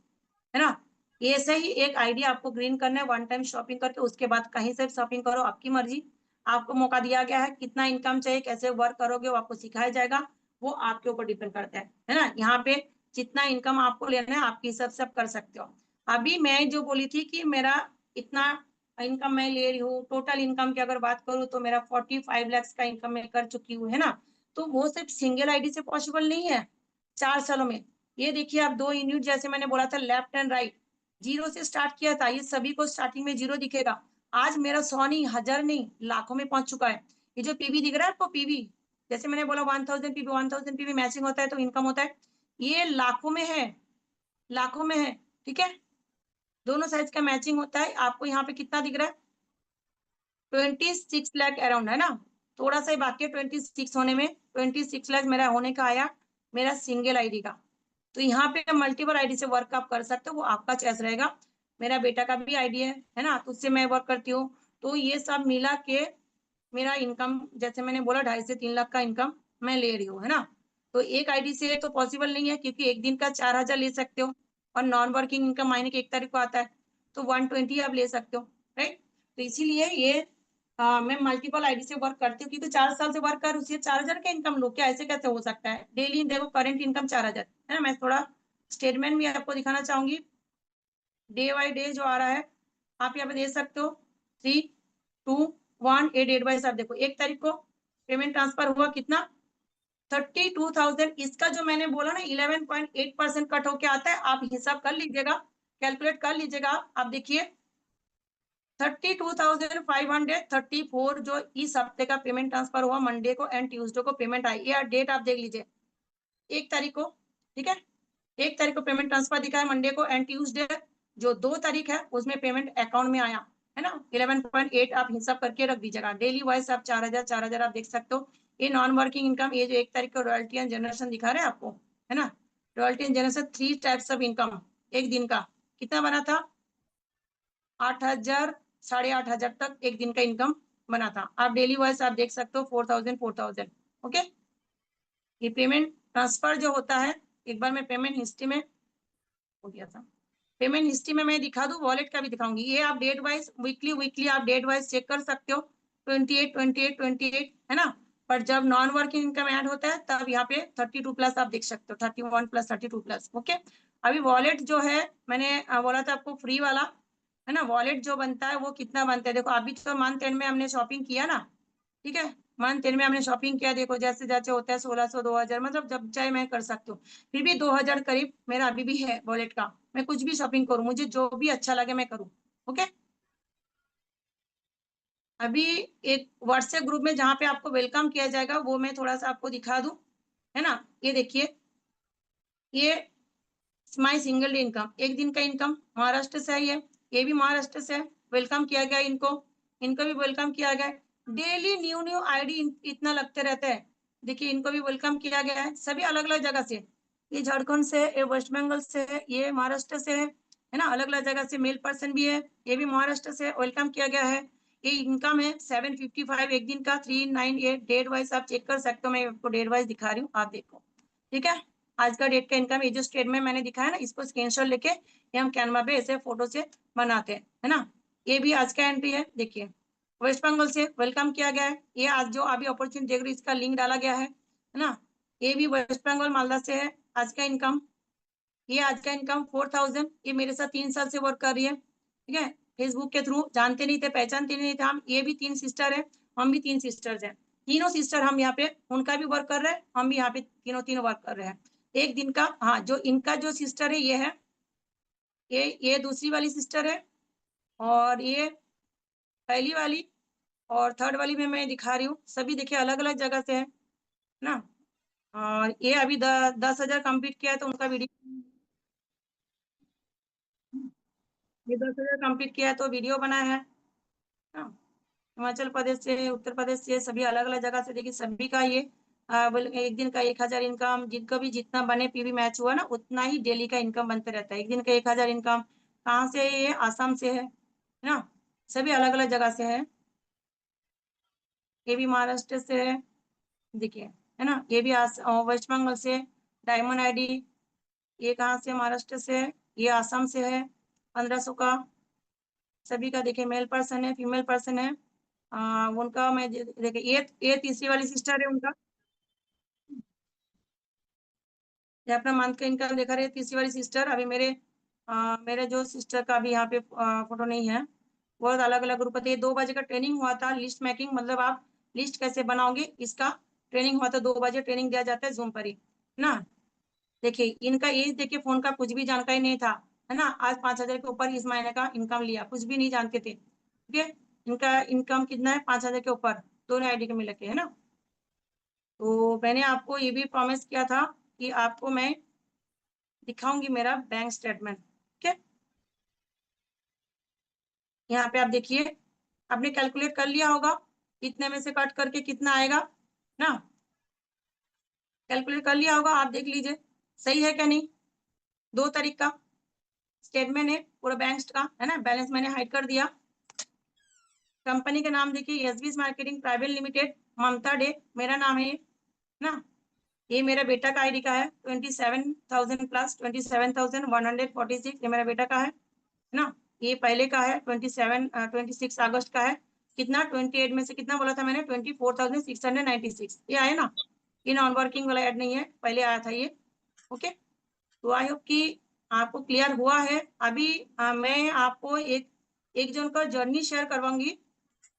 है ना। ये से ही एक आईडिया आपको ग्रीन करना है, वन टाइम शॉपिंग करके, उसके बाद कहीं से शॉपिंग करो, आपकी मर्जी। आपको मौका दिया गया है, कितना इनकम चाहिए, कैसे वर्क करोगे वो आपको सिखाया जाएगा, वो आपके ऊपर डिपेंड करता है ना। यहाँ पे जितना इनकम आपको लेना है आपके हिसाब से आप कर सकते हो। अभी मैं जो बोली थी कि मेरा इतना इनकम मैं ले रही हूँ, टोटल इनकम की अगर बात करूँ तो मेरा 45 लाख का इनकम मैं कर चुकी हूँ, है ना। तो वो सिर्फ सिंगल आईडी से पॉसिबल नहीं है 4 सालों में। ये देखिए आप 2 यूनिट, जैसे मैंने बोला था लेफ्ट एंड राइट, जीरो से स्टार्ट किया था, ये सभी को स्टार्टिंग में जीरो दिखेगा, आज मेरा 100 नहीं, 1000 नहीं, लाखों में पहुंच चुका है। ये जो पीवी दिख रहा है आपको, पीवी, जैसे मैंने बोला 1000 पीवी, 1000 पीवी मैचिंग होता है तो इनकम होता है, ये लाखों में है, लाखों में है, ठीक है। दोनों साइज का मैचिंग होता है। आपको यहाँ पे कितना दिख रहा है, 26 लाख अराउंड, है ना। थोड़ा सा ही बाकी है 26 होने में, 26 लाख मेरा होने का आया, मेरा सिंगल आईडी का। तो यहाँ पे मल्टीपल आईडी से वर्क आप कर सकते हो, वो आपका चॉइस रहेगा। मेरा बेटा का भी आईडी है ना, तो उससे मैं वर्क करती हूँ। तो ये सब मिला के मेरा इनकम, जैसे मैंने बोला 2.5 से 3 लाख का इनकम मैं ले रही हूँ, है ना। तो एक आईडी से तो पॉसिबल नहीं है, क्योंकि एक दिन का 4000 ले सकते हो, और नॉन वर्किंग इनकम महीने की 1 तारीख को आता है, तो 120 आप ले सकते हो, राइट। तो इसीलिए ये मैं मल्टीपल आईडी से वर्क करती हूँ, क्योंकि 4 साल से वर्क कर, उसी 4000 का इनकम लो, क्या ऐसे कैसे हो सकता है। डेली देखो करंट इनकम 4000, है ना। मैं थोड़ा स्टेटमेंट भी आपको दिखाना चाहूंगी, डे बाई डे जो आ रहा है, आप यहाँ पे देख सकते हो, 3, 2, 1, 8 बाई, आप देखो 1 तारीख को पेमेंट ट्रांसफर हुआ कितना, 32,000। इसका जो मैंने बोला ना 11.8% कट होके आता है, आप हिसाब कर लीजिएगा, कैलकुलेट कर लीजिएगा। आप देखिए 32,534 जो इस हफ्ते का पेमेंट ट्रांसफर हुआ मंडे को एंड ट्यूसडे को पेमेंट आई, ये डेट आप देख लीजिए, 1 तारीख को, ठीक है। 1 तारीख को पेमेंट ट्रांसफर दिखा है मंडे को, एंड ट्यूसडे जो 2 तारीख है उसमें पेमेंट अकाउंट में आया, है ना। 11.8 आप हिसाब करके रख दीजिएगा। डेली वाइज आप 4000 आप देख सकते हो। ये नॉन वर्किंग इनकम, ये जो 1 तारीख को रॉयल्टी एंड जनरेशन दिखा रहे हैं आपको, है ना। Royalty and generation 3 types of income, एक दिन का कितना बना था, 8000, 8500 तक एक दिन का इनकम बना था। आप डेली वाइज आप देख सकते हो 4000 ओके। ये पेमेंट ट्रांसफर जो होता है, एक बार मैं पेमेंट हिस्ट्री में हो गया था, पेमेंट हिस्ट्री में मैं दिखा दूं, वॉलेट का भी दिखाऊंगी। ये आप डेट वाइज वीकली वीकली आप डेट वाइज चेक कर सकते हो, 28 है ना। पर जब नॉन वर्किंग इनकम ऐड होता है तब यहाँ पे 32 प्लस आप देख सकते हो, 31 प्लस 32 प्लस, ओके। अभी वॉलेट जो है, मैंने बोला था आपको फ्री वाला, है ना। वॉलेट जो बनता है वो कितना बनता है, देखो अभी तो मंथ एंड में हमने शॉपिंग किया ना, ठीक है। मंथ एंड में हमने शॉपिंग किया, देखो जैसे जैसे होता है 1600, 2000, मतलब जब चाहे मैं कर सकती हूँ। फिर भी 2000 करीब मेरा अभी भी है वॉलेट का, मैं कुछ भी शॉपिंग करूँ, मुझे जो भी अच्छा लगे मैं करूँ, ओके। अभी एक व्हाट्सएप ग्रुप में जहाँ पे आपको वेलकम किया जाएगा, वो मैं थोड़ा सा आपको दिखा दूं, है ना। ये देखिए, ये माई सिंगल डे इनकम, एक दिन का इनकम, महाराष्ट्र से आई है, ये भी महाराष्ट्र से है, वेलकम किया गया इनको, इनको भी वेलकम किया गया। डेली न्यू न्यू आईडी इतना लगते रहते हैं, देखिए इनको भी वेलकम किया गया है, सभी अलग अलग जगह से, ये झारखंड से, ये वेस्ट बंगाल से है, ये महाराष्ट्र से है ना, अलग अलग जगह से मेल पर्सन भी है, ये भी महाराष्ट्र से वेलकम किया गया है। ये इनकम है 755 एक दिन का, 398 डेट वाइज आप चेक कर सकते हो, मैं आपको डेट वाइज दिखा रही हूँ, आप देखो, ठीक है। आज का डेट का इनकम, ये जो स्टेटमेंट मैंने दिखाया ना, इसको स्क्रीनशॉट लेके ये हम कैनवा पे ऐसे फोटो से बनाते हैं, है ना। ये भी आज का एंट्री है, देखिए वेस्ट बंगाल से वेलकम किया गया है। ये आज जो अभी अपॉर्चुनिटी देख रही, इसका लिंक डाला गया है ना। ये भी वेस्ट बंगाल मालदा से है। आज का इनकम, ये आज का इनकम 4000। ये मेरे साथ 3 साल से वर्क कर रही है, ठीक है। फेसबुक के थ्रू जानते नहीं थे, पहचानते नहीं थे हम। ये भी 3 सिस्टर है, हम भी 3 सिस्टर्स हैं। तीनों सिस्टर हम यहाँ पे, उनका भी वर्क कर रहे हैं, हम भी यहाँ पे तीनों वर्क कर रहे हैं। एक दिन का, हाँ, जो इनका जो सिस्टर है ये है, ये दूसरी वाली सिस्टर है, और ये पहली वाली और थर्ड वाली में मैं दिखा रही हूँ। सभी देखिए अलग अलग जगह से है ना। और ये अभी 10,000 कंप्लीट किया है, तो उनका वीडियो, ये 10,000 कंप्लीट किया है तो वीडियो बनाया है ना। हिमाचल प्रदेश से, उत्तर प्रदेश से, सभी अलग अलग जगह से। देखिए सभी का ये एक दिन का 1000 इनकम, जिनका भी जितना बने पीवी मैच हुआ ना, उतना ही डेली का इनकम बनते रहता है। एक दिन का 1000 इनकम कहाँ से है? ये आसाम से है ना। सभी अलग अलग जगह से है। ये भी महाराष्ट्र से है, देखिए, है ना। ये भी वेस्ट बंगाल से। डायमंड आईडी, ये कहाँ से? महाराष्ट्र से है। ये आसाम से है, 1500 का। सभी का देखिए मेल पर्सन है, फीमेल पर्सन है। उनका मैं देखिए, ये तीसरी वाली सिस्टर है उनका, ये अपना मंथ का इनकम दिखा रहे हैं। तीसरी वाली सिस्टर, अभी मेरे जो सिस्टर का भी यहाँ पे फोटो नहीं है। बहुत अलग अलग ग्रुप है। 2 बजे का ट्रेनिंग हुआ था, लिस्ट मेकिंग, मतलब आप लिस्ट कैसे बनाओगे इसका ट्रेनिंग हुआ था। 2 बजे ट्रेनिंग दिया जाता है जूम पर ही ना। देखिए इनका ये, देखिए फोन का कुछ भी जानकारी नहीं था, है ना। आज 5,000 के ऊपर इस महीने का इनकम लिया, कुछ भी नहीं जानते थे, ठीक है। इनका इनकम कितना है? 5,000 के ऊपर, दोनों आईडी के मिला के, है ना। तो मैंने आपको ये भी प्रॉमिस किया था कि आपको मैं दिखाऊंगी मेरा बैंक स्टेटमेंट, ठीक है। यहाँ पे आप देखिए, आपने कैलकुलेट कर लिया होगा इतने में से कट करके कितना आएगा ना। कैलकुलेट कर लिया होगा, आप देख लीजिए सही है क्या नहीं। 2 तारीख का स्टेटमेंट है पूरा बैंक का, है ना। बैलेंस मैंने हाइड कर दिया। कंपनी का नाम देखिए, एसबीएस मार्केटिंग प्राइवेट लिमिटेड, ममता डे मेरा नाम है ना। ये मेरा बेटा का आईडी का है, 27,000 प्लस 27,146, ये मेरा बेटा का है ना। ये पहले का है, 26 अगस्त का है। कितना? 28 में से कितना बोला था मैंने? 24,696, ये आया ना। ये नॉन वर्किंग वाला ऐड नहीं है, पहले आया था ये। ओके, तो आई होप कि आपको क्लियर हुआ है। अभी मैं आपको एक जन का जर्नी शेयर करवाऊंगी।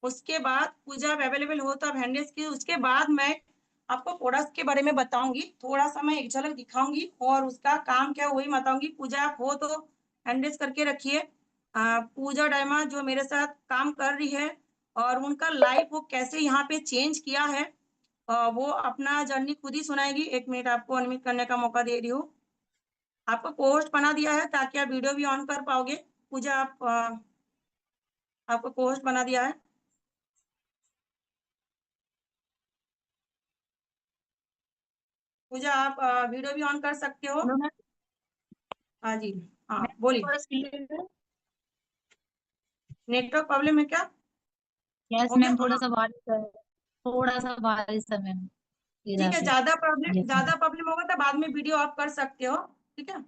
उसके बाद पूजा अवेलेबल हो तब हैंडल्स की, उसके बाद मैं आपको प्रोडक्ट के बारे में बताऊंगी। थोड़ा सा मैं एक झलक दिखाऊंगी और उसका काम क्या वही बताऊंगी। पूजा आप हो तो हैंडल्स करके रखिए। पूजा डायमा जो मेरे साथ काम कर रही है, और उनका लाइफ वो कैसे यहाँ पे चेंज किया है, वो अपना जर्नी खुद ही सुनाएगी। 1 मिनट आपको अनम्यूट करने का मौका दे रही हूँ। आपको पोस्ट बना दिया है ताकि आप वीडियो भी ऑन कर पाओगे। पूजा आपको पोस्ट बना दिया है। पूजा आप वीडियो भी ऑन कर सकते हो। Hello ma'am. हाँ जी, हाँ मैम बोलिए। वॉइस क्लियर है? नेटवर्क प्रॉब्लम है क्या? यस हो गया, मैम, हाँ। थोड़ा सा बारिश है मैम इधर ठीक है, पे। Yes ma'am. ज्यादा प्रॉब्लम होगा तो बाद में वीडियो ऑफ कर सकते हो, ठीक है।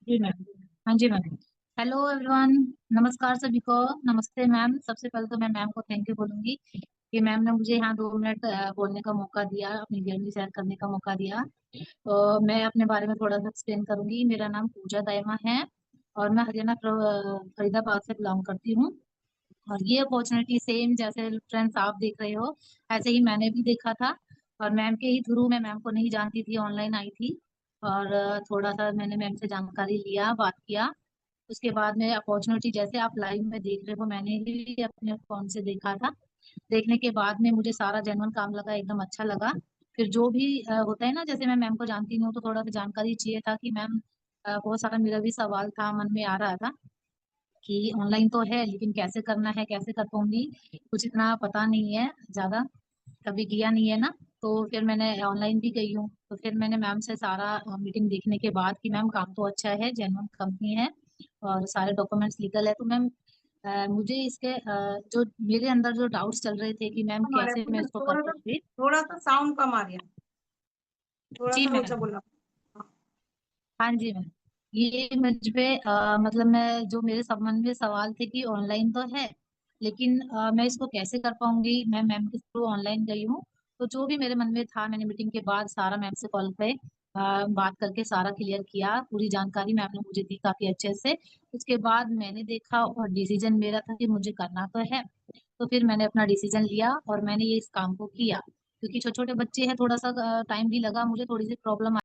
जी मैम। हाँ जी मैम। Hello everyone. नमस्कार सभी को। नमस्ते मैम। सबसे पहले तो मैं मैम को थैंक यू बोलूंगी कि मैम ने मुझे यहाँ 2 मिनट बोलने का मौका दिया, अपनी जर्नी शेयर करने का मौका दिया। तो मैं अपने बारे में थोड़ा सा एक्सप्लेन करूंगी। मेरा नाम पूजा दायमा है और मैं हरियाणा फरीदाबाद से बिलोंग करती हूँ। और ये अपॉर्चुनिटी सेम जैसे फ्रेंड्स आप देख रहे हो, ऐसे ही मैंने भी देखा था। और मैम के ही थ्रू, मैं मैम को नहीं जानती थी, ऑनलाइन आई थी। और थोड़ा सा मैंने मैम से जानकारी लिया, बात किया। उसके बाद में अपॉर्चुनिटी जैसे आप लाइव में देख रहे हो, मैंने ही अपने फोन से देखा था। देखने के बाद में मुझे सारा जेन्युइन काम लगा, एकदम अच्छा लगा। फिर जो भी होता है ना, जैसे मैं मैम को जानती नहीं हूँ तो थोड़ा सा जानकारी चाहिए था कि मैम, बहुत सारा मेरा भी सवाल था, मन में आ रहा था कि ऑनलाइन तो है लेकिन कैसे करना है, कैसे कर पाऊंगी, कुछ इतना पता नहीं है ज्यादा, कभी किया नहीं है ना। तो फिर मैंने ऑनलाइन भी गई हूँ, तो फिर मैंने मैम से सारा मीटिंग देखने के बाद कि मैम काम तो अच्छा है, जेन्युइन कंपनी है और सारे डॉक्यूमेंट्स लीगल है, तो मैम मुझे इसके जो मेरे अंदर जो डाउट्स चल रहे थे कि मैम हमारे कैसे मैं इसको कर पाऊंगी। थोड़ा सा साउंड कम आ रहा है, थोड़ा जी सा ऊंचा मैम। बोला। हाँ, हाँ जी मैम, ये मुझ पे मतलब मैं जो मेरे सब मन में सवाल थे कि ऑनलाइन तो है, लेकिन मैं इसको कैसे कर पाऊंगी। मैं मैम के थ्रू ऑनलाइन गई हूँ, तो जो भी मेरे मन में था मैंने मीटिंग के बाद सारा मैम से कॉल पे बात करके सारा क्लियर किया। पूरी जानकारी मैम ने मुझे दी काफी अच्छे से। उसके बाद मैंने देखा और डिसीजन मेरा था कि मुझे करना तो है, तो फिर मैंने अपना डिसीजन लिया और मैंने ये इस काम को किया। क्योंकि छोटे छोटे बच्चे हैं, थोड़ा सा टाइम भी लगा, मुझे थोड़ी सी प्रॉब्लम